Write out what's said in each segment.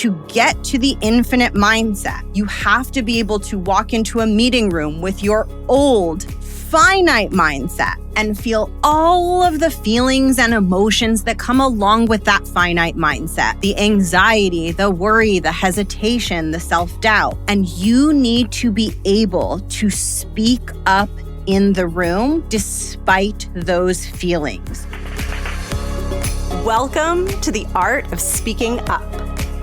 to get to the infinite mindset, you have to be able to walk into a meeting room with your old, finite mindset and feel all of the feelings and emotions that come along with that finite mindset. The anxiety, the worry, the hesitation, the self-doubt. And you need to be able to speak up in the room despite those feelings. Welcome to The Art of Speaking Up,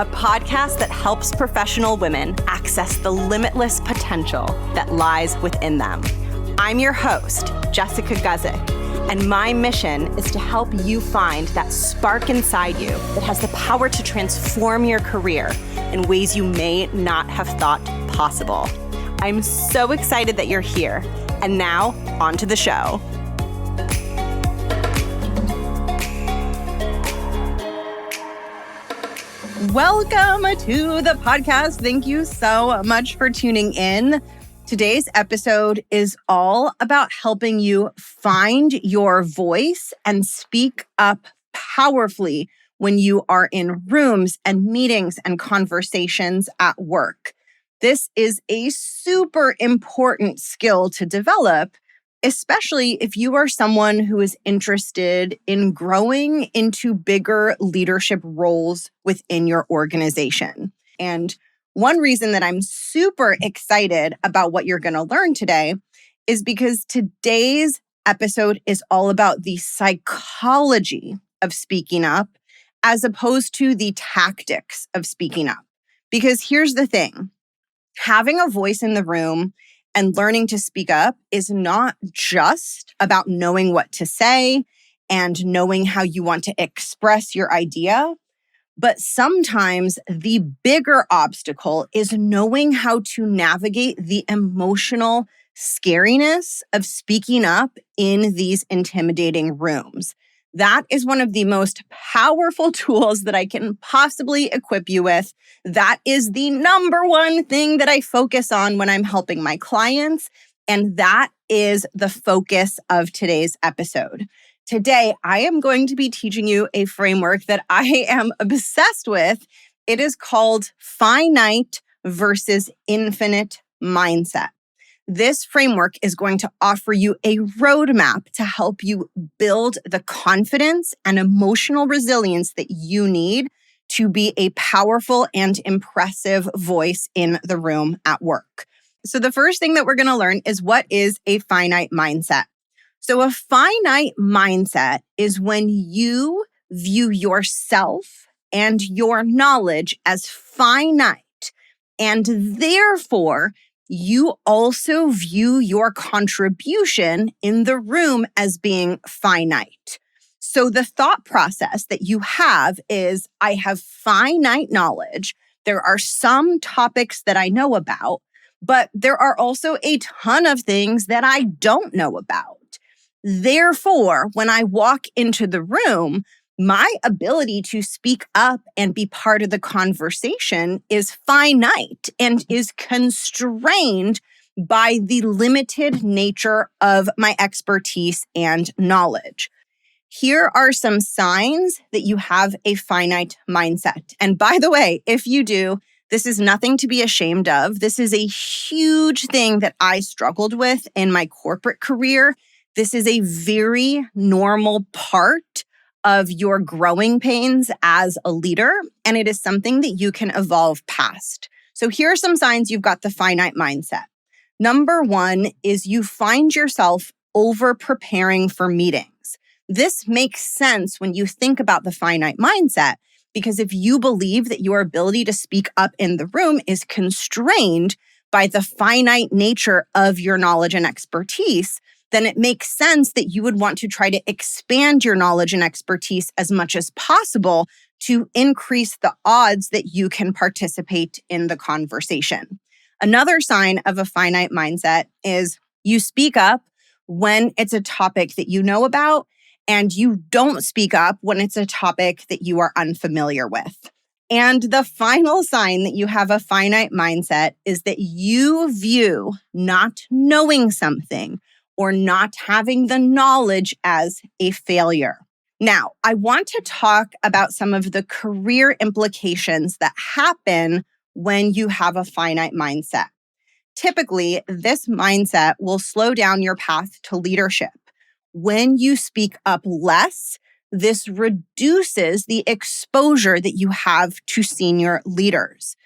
a podcast that helps professional women access the limitless potential that lies within them. I'm your host, Jessica Guzik, and my mission is to help you find that spark inside you that has the power to transform your career in ways you may not have thought possible. I'm so excited that you're here. And now, on to the show. Welcome to the podcast. Thank you so much for tuning in. Today's episode is all about helping you find your voice and speak up powerfully when you are in rooms and meetings and conversations at work. This is a super important skill to develop, especially if you are someone who is interested in growing into bigger leadership roles within your organization. And one reason that I'm super excited about what you're going to learn today is because today's episode is all about the psychology of speaking up as opposed to the tactics of speaking up. Because here's the thing. Having a voice in the room and learning to speak up is not just about knowing what to say and knowing how you want to express your idea, but sometimes the bigger obstacle is knowing how to navigate the emotional scariness of speaking up in these intimidating rooms. That is one of the most powerful tools that I can possibly equip you with. That is the number one thing that I focus on when I'm helping my clients. And that is the focus of today's episode. Today, I am going to be teaching you a framework that I am obsessed with. It is called finite versus infinite mindset. This framework is going to offer you a roadmap to help you build the confidence and emotional resilience that you need to be a powerful and impressive voice in the room at work. So the first thing that we're going to learn is what is a finite mindset. So a finite mindset is when you view yourself and your knowledge as finite, and therefore you also view your contribution in the room as being finite. So the thought process that you have is, I have finite knowledge. There are some topics that I know about, but there are also a ton of things that I don't know about. Therefore, when I walk into the room, my ability to speak up and be part of the conversation is finite and is constrained by the limited nature of my expertise and knowledge. Here are some signs that you have a finite mindset. And by the way, if you do, this is nothing to be ashamed of. This is a huge thing that I struggled with in my corporate career. This is a very normal part of your growing pains as a leader, and it is something that you can evolve past. So here are some signs you've got the finite mindset. Number one is you find yourself over preparing for meetings. This makes sense when you think about the finite mindset, because if you believe that your ability to speak up in the room is constrained by the finite nature of your knowledge and expertise, then it makes sense that you would want to try to expand your knowledge and expertise as much as possible to increase the odds that you can participate in the conversation. Another sign of a finite mindset is you speak up when it's a topic that you know about, and you don't speak up when it's a topic that you are unfamiliar with. And the final sign that you have a finite mindset is that you view not knowing something or not having the knowledge as a failure. Now, I want to talk about some of the career implications that happen when you have a finite mindset. Typically, this mindset will slow down your path to leadership. When you speak up less, this reduces the exposure that you have to senior leaders.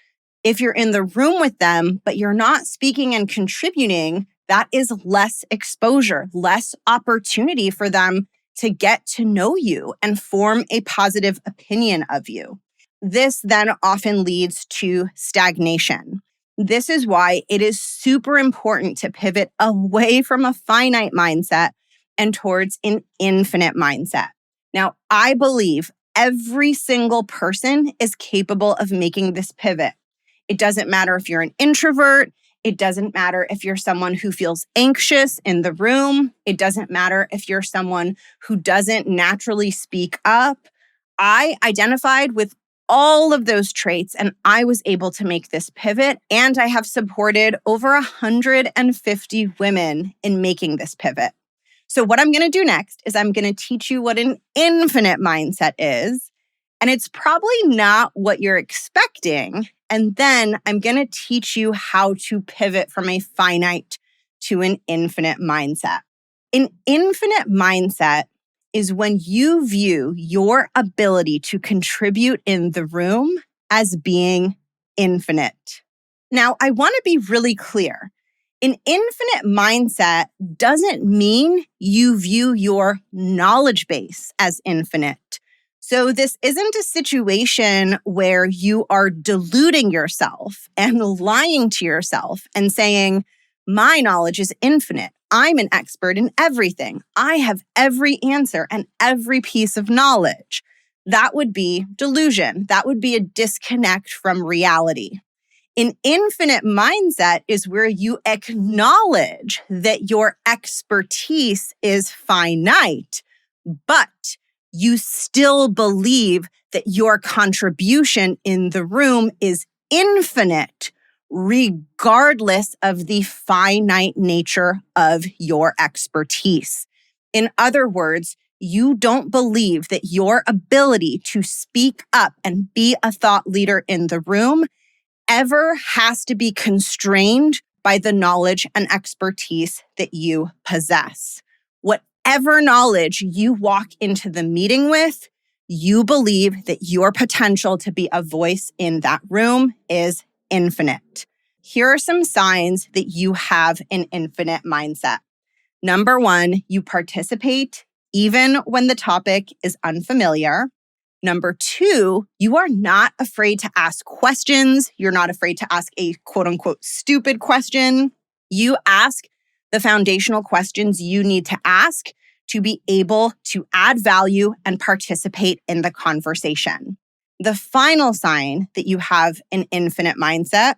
If you're in the room with them, but you're not speaking and contributing, that is less exposure, less opportunity for them to get to know you and form a positive opinion of you. This then often leads to stagnation. This is why it is super important to pivot away from a finite mindset and towards an infinite mindset. Now, I believe every single person is capable of making this pivot. It doesn't matter if you're an introvert. It doesn't matter if you're someone who feels anxious in the room. It doesn't matter if you're someone who doesn't naturally speak up. I identified with all of those traits and I was able to make this pivot, and I have supported over 150 women in making this pivot. So what I'm going to do next is I'm going to teach you what an infinite mindset is, and it's probably not what you're expecting. And then I'm going to teach you how to pivot from a finite to an infinite mindset. An infinite mindset is when you view your ability to contribute in the room as being infinite. Now, I want to be really clear. An infinite mindset doesn't mean you view your knowledge base as infinite. So this isn't a situation where you are deluding yourself and lying to yourself and saying, my knowledge is infinite. I'm an expert in everything. I have every answer and every piece of knowledge. That would be delusion. That would be a disconnect from reality. An infinite mindset is where you acknowledge that your expertise is finite, but you still believe that your contribution in the room is infinite, regardless of the finite nature of your expertise. In other words, you don't believe that your ability to speak up and be a thought leader in the room ever has to be constrained by the knowledge and expertise that you possess. Whatever knowledge you walk into the meeting with, you believe that your potential to be a voice in that room is infinite. Here are some signs that you have an infinite mindset. Number one, you participate even when the topic is unfamiliar. Number two, you are not afraid to ask questions. You're not afraid to ask a quote unquote stupid question. You ask the foundational questions you need to ask to be able to add value and participate in the conversation. The final sign that you have an infinite mindset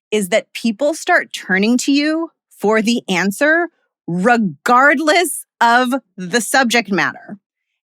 is that people start turning to you for the answer regardless of the subject matter.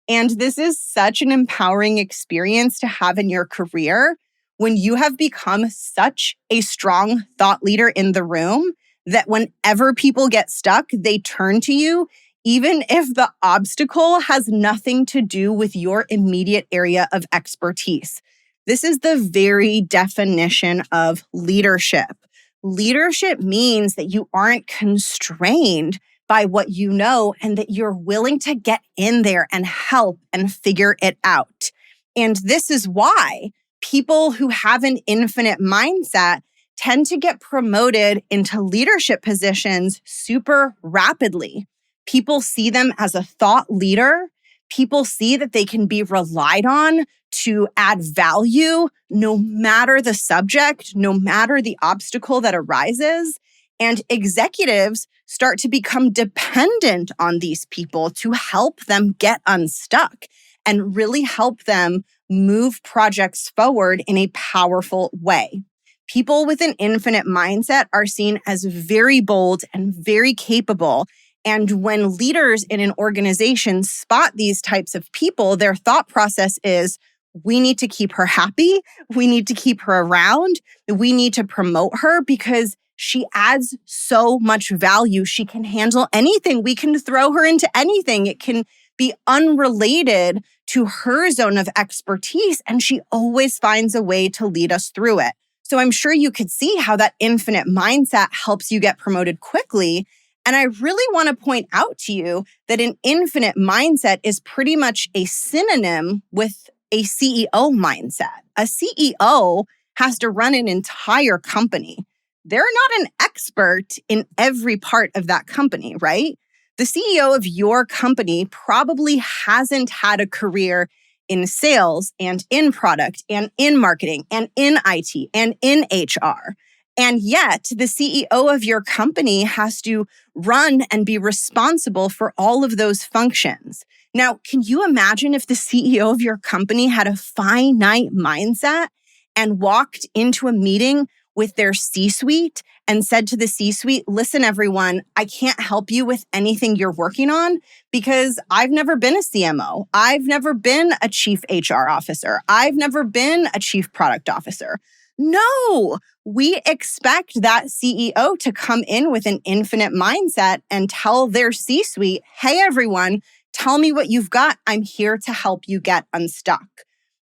And this is such an empowering experience to have in your career when you have become such a strong thought leader in the room that whenever people get stuck, they turn to you, even if the obstacle has nothing to do with your immediate area of expertise. This is the very definition of leadership. Leadership means that you aren't constrained by what you know and that you're willing to get in there and help and figure it out. And this is why people who have an infinite mindset tend to get promoted into leadership positions super rapidly. People see them as a thought leader. People see that they can be relied on to add value no matter the subject, no matter the obstacle that arises. And executives start to become dependent on these people to help them get unstuck and really help them move projects forward in a powerful way. People with an infinite mindset are seen as very bold and very capable. And when leaders in an organization spot these types of people, their thought process is, we need to keep her happy. We need to keep her around. We need to promote her because she adds so much value. She can handle anything. We can throw her into anything. It can be unrelated to her zone of expertise, and she always finds a way to lead us through it. So I'm sure you could see how that infinite mindset helps you get promoted quickly. And I really want to point out to you that an infinite mindset is pretty much a synonym with a CEO mindset. A CEO has to run an entire company. They're not an expert in every part of that company, right? The CEO of your company probably hasn't had a career in sales and in product and in marketing and in IT and in HR. And yet the CEO of your company has to run and be responsible for all of those functions. Now, can you imagine if the CEO of your company had a finite mindset and walked into a meeting with their C-suite and said to the C-suite, listen, everyone, I can't help you with anything you're working on because I've never been a CMO. I've never been a chief HR officer. I've never been a chief product officer. No, we expect that CEO to come in with an infinite mindset and tell their C-suite, hey, everyone, tell me what you've got. I'm here to help you get unstuck.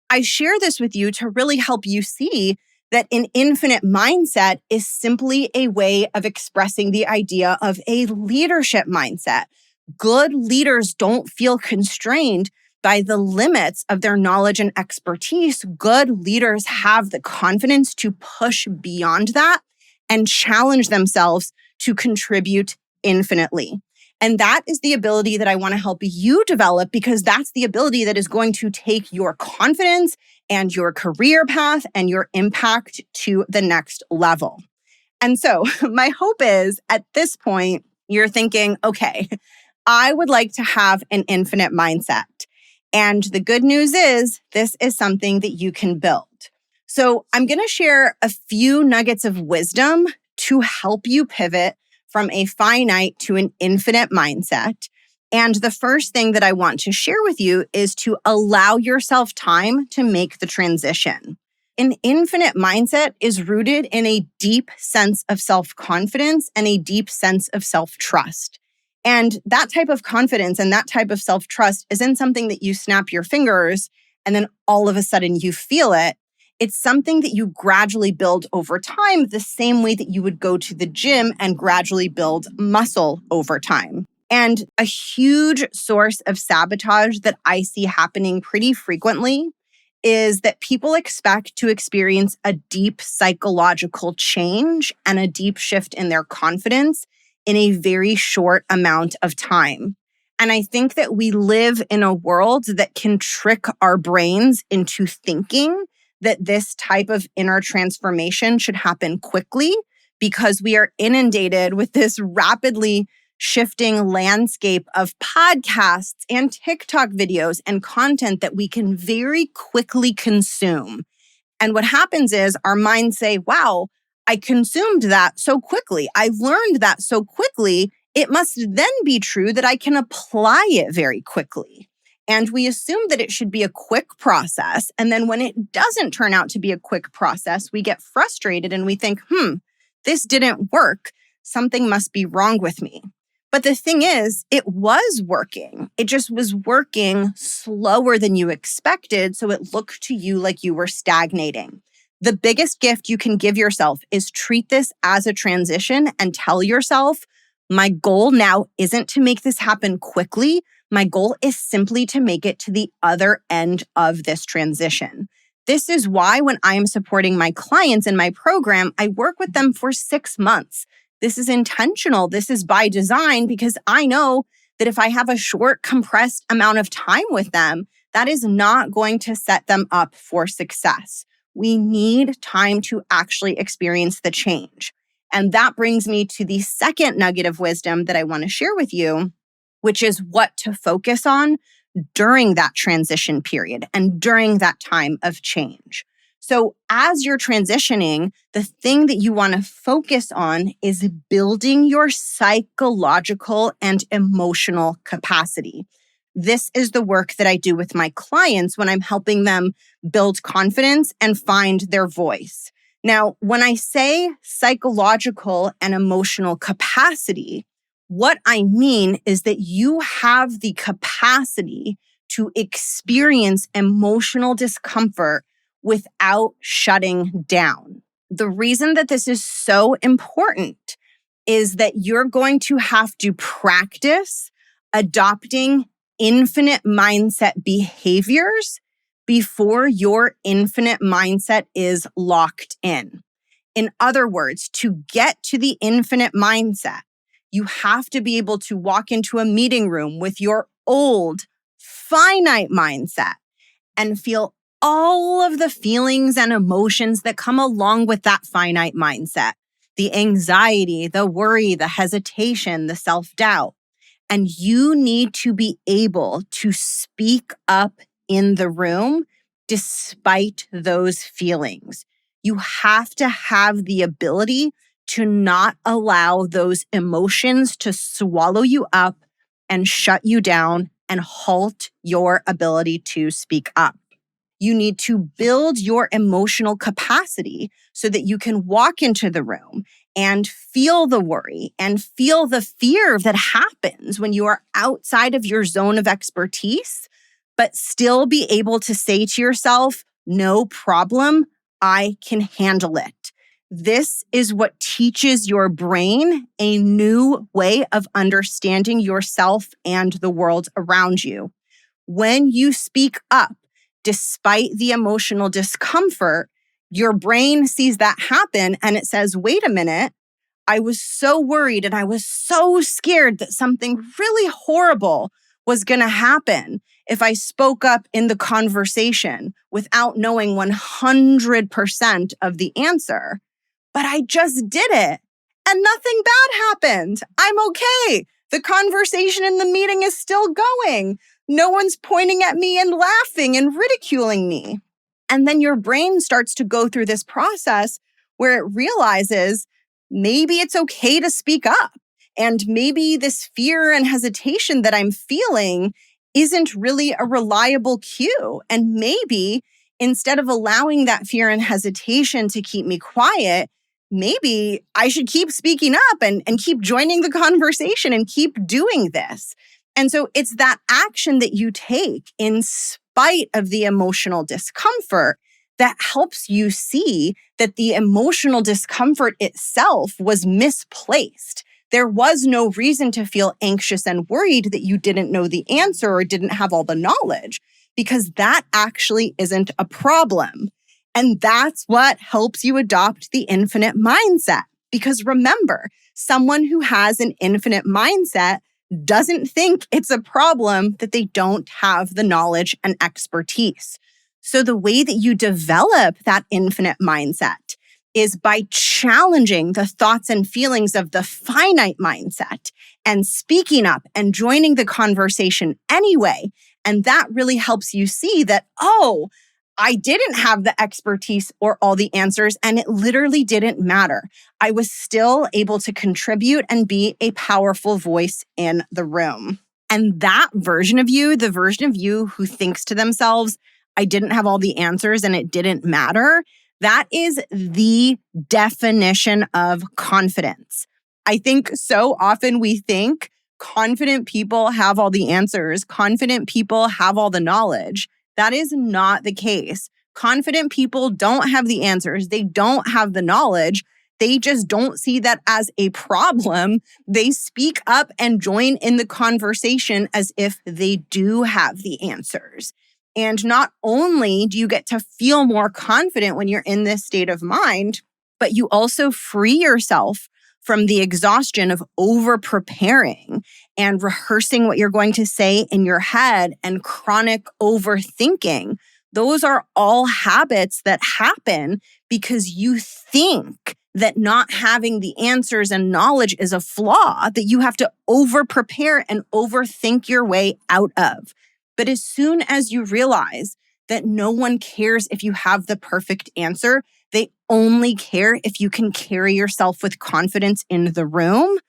I share this with you to really help you see that an infinite mindset is simply a way of expressing the idea of a leadership mindset. Good leaders don't feel constrained by the limits of their knowledge and expertise. Good leaders have the confidence to push beyond that and challenge themselves to contribute infinitely. And that is the ability that I want to help you develop, because that's the ability that is going to take your confidence and your career path and your impact to the next level. And so my hope is at this point, you're thinking, okay, I would like to have an infinite mindset. And the good news is this is something that you can build. So I'm going to share a few nuggets of wisdom to help you pivot from a finite to an infinite mindset. And the first thing that I want to share with you is to allow yourself time to make the transition. An infinite mindset is rooted in a deep sense of self-confidence and a deep sense of self-trust. And that type of confidence and that type of self-trust isn't something that you snap your fingers and then all of a sudden you feel it. It's something that you gradually build over time, the same way that you would go to the gym and gradually build muscle over time. And a huge source of sabotage that I see happening pretty frequently is that people expect to experience a deep psychological change and a deep shift in their confidence in a very short amount of time. And I think that we live in a world that can trick our brains into thinking that this type of inner transformation should happen quickly because we are inundated with this rapidly shifting landscape of podcasts and TikTok videos and content that we can very quickly consume. And what happens is our minds say, wow, I consumed that so quickly. I learned that so quickly. It must then be true that I can apply it very quickly. And we assume that it should be a quick process. And then when it doesn't turn out to be a quick process, we get frustrated and we think, this didn't work. Something must be wrong with me. But the thing is, it was working. It just was working slower than you expected. So it looked to you like you were stagnating. The biggest gift you can give yourself is treat this as a transition and tell yourself, my goal now isn't to make this happen quickly. My goal is simply to make it to the other end of this transition. This is why when I am supporting my clients in my program, I work with them for 6 months. This is intentional. This is by design because I know that if I have a short, compressed amount of time with them, that is not going to set them up for success. We need time to actually experience the change. And that brings me to the second nugget of wisdom that I want to share with you, which is what to focus on during that transition period and during that time of change. So as you're transitioning, the thing that you want to focus on is building your psychological and emotional capacity. This is the work that I do with my clients when I'm helping them build confidence and find their voice. Now, when I say psychological and emotional capacity, What I mean is that you have the capacity to experience emotional discomfort without shutting down. The reason that this is so important is that you're going to have to practice adopting infinite mindset behaviors before your infinite mindset is locked in. In other words, to get to the infinite mindset, you have to be able to walk into a meeting room with your old finite mindset and feel all of the feelings and emotions that come along with that finite mindset. The anxiety, the worry, the hesitation, the self-doubt. And you need to be able to speak up in the room despite those feelings. You have to have the ability to not allow those emotions to swallow you up and shut you down and halt your ability to speak up. You need to build your emotional capacity so that you can walk into the room and feel the worry and feel the fear that happens when you are outside of your zone of expertise, but still be able to say to yourself, no problem, I can handle it. This is what teaches your brain a new way of understanding yourself and the world around you. When you speak up, despite the emotional discomfort, your brain sees that happen and it says, wait a minute, I was so worried and I was so scared that something really horrible was going to happen if I spoke up in the conversation without knowing 100% of the answer. But I just did it and nothing bad happened. I'm okay. The conversation in the meeting is still going. No one's pointing at me and laughing and ridiculing me. And then your brain starts to go through this process where it realizes maybe it's okay to speak up. And maybe this fear and hesitation that I'm feeling isn't really a reliable cue. And maybe instead of allowing that fear and hesitation to keep me quiet, maybe I should keep speaking up and keep joining the conversation and keep doing this. And so it's that action that you take in spite of the emotional discomfort that helps you see that the emotional discomfort itself was misplaced. There was no reason to feel anxious and worried that you didn't know the answer or didn't have all the knowledge, because that actually isn't a problem. And that's what helps you adopt the infinite mindset. Because remember, someone who has an infinite mindset doesn't think it's a problem that they don't have the knowledge and expertise. So the way that you develop that infinite mindset is by challenging the thoughts and feelings of the finite mindset and speaking up and joining the conversation anyway. And that really helps you see that, oh, I didn't have the expertise or all the answers, and it literally didn't matter. I was still able to contribute and be a powerful voice in the room. And that version of you, the version of you who thinks to themselves, I didn't have all the answers and it didn't matter, that is the definition of confidence. I think so often we think confident people have all the answers, confident people have all the knowledge. That is not the case. Confident people don't have the answers. They don't have the knowledge. They just don't see that as a problem. They speak up and join in the conversation as if they do have the answers. And not only do you get to feel more confident when you're in this state of mind, but you also free yourself from the exhaustion of over-preparing and rehearsing what you're going to say in your head and chronic overthinking. Those are all habits that happen because you think that not having the answers and knowledge is a flaw that you have to over-prepare and overthink your way out of. But as soon as you realize that no one cares if you have the perfect answer, they only care if you can carry yourself with confidence in the room,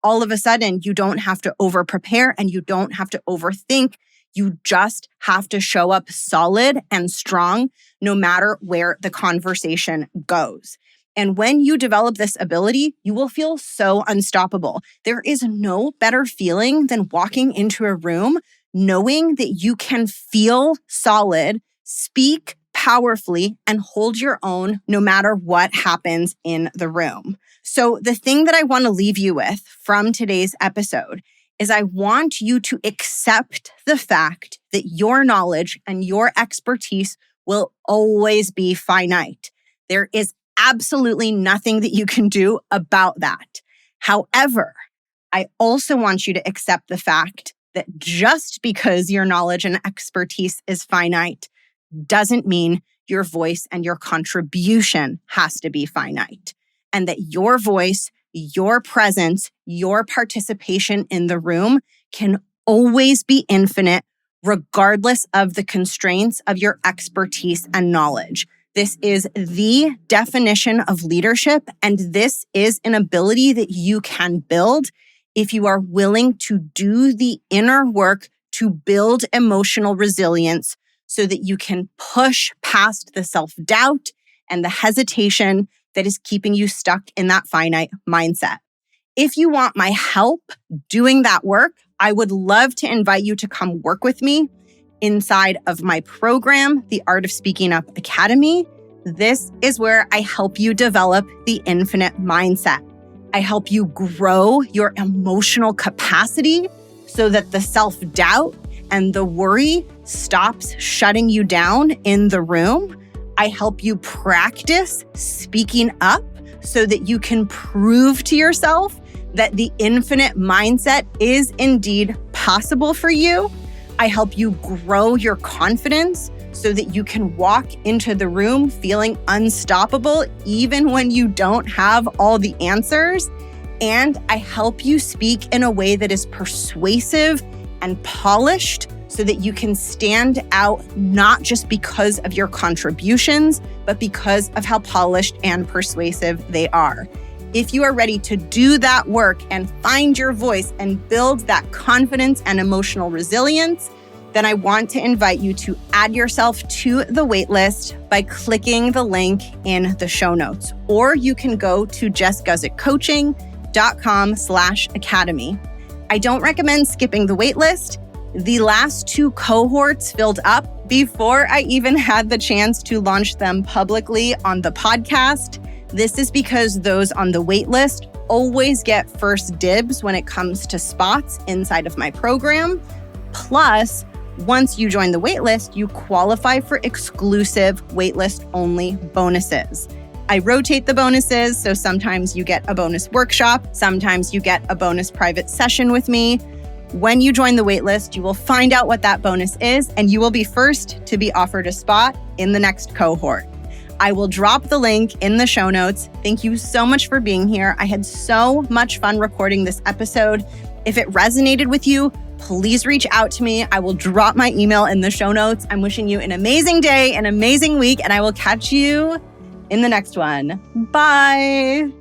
all of a sudden you don't have to over-prepare and you don't have to overthink. You just have to show up solid and strong no matter where the conversation goes. And when you develop this ability, you will feel so unstoppable. There is no better feeling than walking into a room knowing that you can feel solid, speak powerfully, and hold your own no matter what happens in the room. So the thing that I want to leave you with from today's episode is I want you to accept the fact that your knowledge and your expertise will always be finite. There is absolutely nothing that you can do about that. However, I also want you to accept the fact that just because your knowledge and expertise is finite doesn't mean your voice and your contribution has to be finite. And that your voice, your presence, your participation in the room can always be infinite, regardless of the constraints of your expertise and knowledge. This is the definition of leadership, and this is an ability that you can build if you are willing to do the inner work to build emotional resilience so that you can push past the self-doubt and the hesitation that is keeping you stuck in that finite mindset. If you want my help doing that work, I would love to invite you to come work with me inside of my program, the Art of Speaking Up Academy. This is where I help you develop the infinite mindset. I help you grow your emotional capacity so that the self-doubt and the worry stops shutting you down in the room. I help you practice speaking up so that you can prove to yourself that the infinite mindset is indeed possible for you. I help you grow your confidence so that you can walk into the room feeling unstoppable even when you don't have all the answers. And I help you speak in a way that is persuasive and polished so that you can stand out not just because of your contributions, but because of how polished and persuasive they are. If you are ready to do that work and find your voice and build that confidence and emotional resilience, then I want to invite you to add yourself to the waitlist by clicking the link in the show notes. Or you can go to jessguzikcoaching.com/academy. I don't recommend skipping the waitlist. The last 2 cohorts filled up before I even had the chance to launch them publicly on the podcast. This is because those on the waitlist always get first dibs when it comes to spots inside of my program. Plus, once you join the waitlist, you qualify for exclusive waitlist-only bonuses. I rotate the bonuses, so sometimes you get a bonus workshop, sometimes you get a bonus private session with me. When you join the waitlist, you will find out what that bonus is, and you will be first to be offered a spot in the next cohort. I will drop the link in the show notes. Thank you so much for being here. I had so much fun recording this episode. If it resonated with you, please reach out to me. I will drop my email in the show notes. I'm wishing you an amazing day, an amazing week, and I will catch you in the next one. Bye.